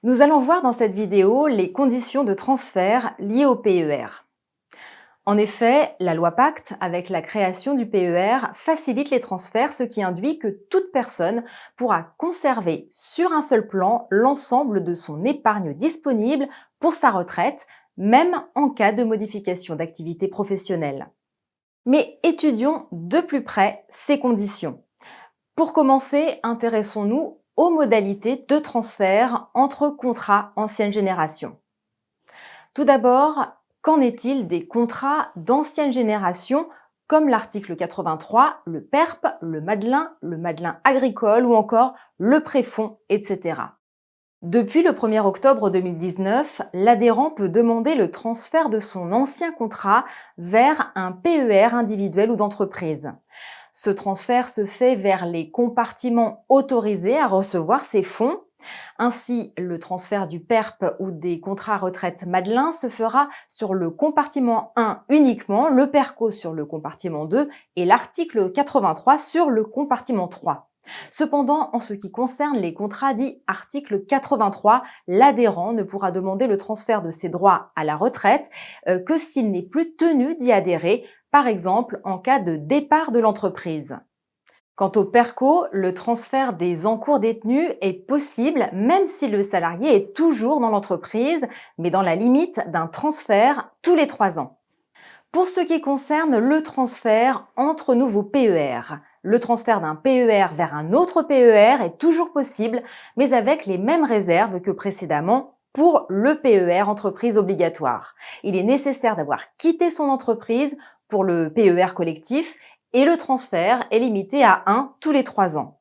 Nous allons voir dans cette vidéo les conditions de transfert liées au PER. En effet, la loi Pacte, avec la création du PER, facilite les transferts, ce qui induit que toute personne pourra conserver sur un seul plan l'ensemble de son épargne disponible pour sa retraite, même en cas de modification d'activité professionnelle. Mais étudions de plus près ces conditions. Pour commencer, intéressons-nous aux modalités de transfert entre contrats ancienne génération. Tout d'abord, qu'en est-il des contrats d'ancienne génération comme l'article 83, le PERP, le Madelin agricole ou encore le préfonds, etc. Depuis le 1er octobre 2019, l'adhérent peut demander le transfert de son ancien contrat vers un PER individuel ou d'entreprise. Ce transfert se fait vers les compartiments autorisés à recevoir ces fonds. Ainsi, le transfert du PERP ou des contrats retraite Madelin se fera sur le compartiment 1 uniquement, le PERCO sur le compartiment 2 et l'article 83 sur le compartiment 3. Cependant, en ce qui concerne les contrats dits article 83, l'adhérent ne pourra demander le transfert de ses droits à la retraite que s'il n'est plus tenu d'y adhérer, par exemple en cas de départ de l'entreprise. Quant au PERCO, le transfert des encours détenus est possible même si le salarié est toujours dans l'entreprise, mais dans la limite d'un transfert tous les 3 ans. Pour ce qui concerne le transfert entre nouveaux PER, le transfert d'un PER vers un autre PER est toujours possible, mais avec les mêmes réserves que précédemment pour le PER entreprise obligatoire. Il est nécessaire d'avoir quitté son entreprise pour le PER collectif et le transfert est limité à 1 tous les 3 ans.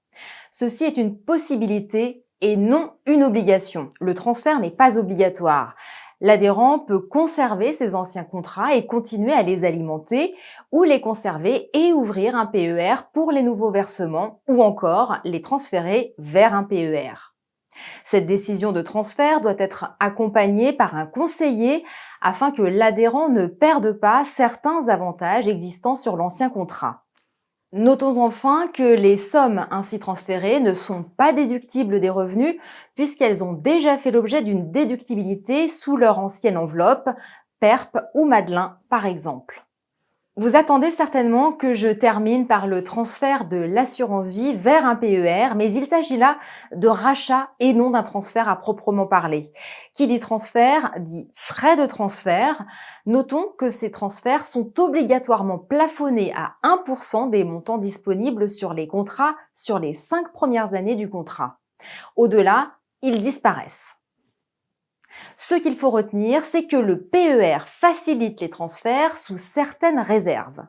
Ceci est une possibilité et non une obligation. Le transfert n'est pas obligatoire. L'adhérent peut conserver ses anciens contrats et continuer à les alimenter ou les conserver et ouvrir un PER pour les nouveaux versements ou encore les transférer vers un PER. Cette décision de transfert doit être accompagnée par un conseiller afin que l'adhérent ne perde pas certains avantages existants sur l'ancien contrat. Notons enfin que les sommes ainsi transférées ne sont pas déductibles des revenus puisqu'elles ont déjà fait l'objet d'une déductibilité sous leur ancienne enveloppe, PERP ou Madelin par exemple. Vous attendez certainement que je termine par le transfert de l'assurance vie vers un PER, mais il s'agit là de rachat et non d'un transfert à proprement parler. Qui dit transfert dit frais de transfert. Notons que ces transferts sont obligatoirement plafonnés à 1% des montants disponibles sur les contrats sur les 5 premières années du contrat. Au-delà, ils disparaissent. Ce qu'il faut retenir, c'est que le PER facilite les transferts sous certaines réserves.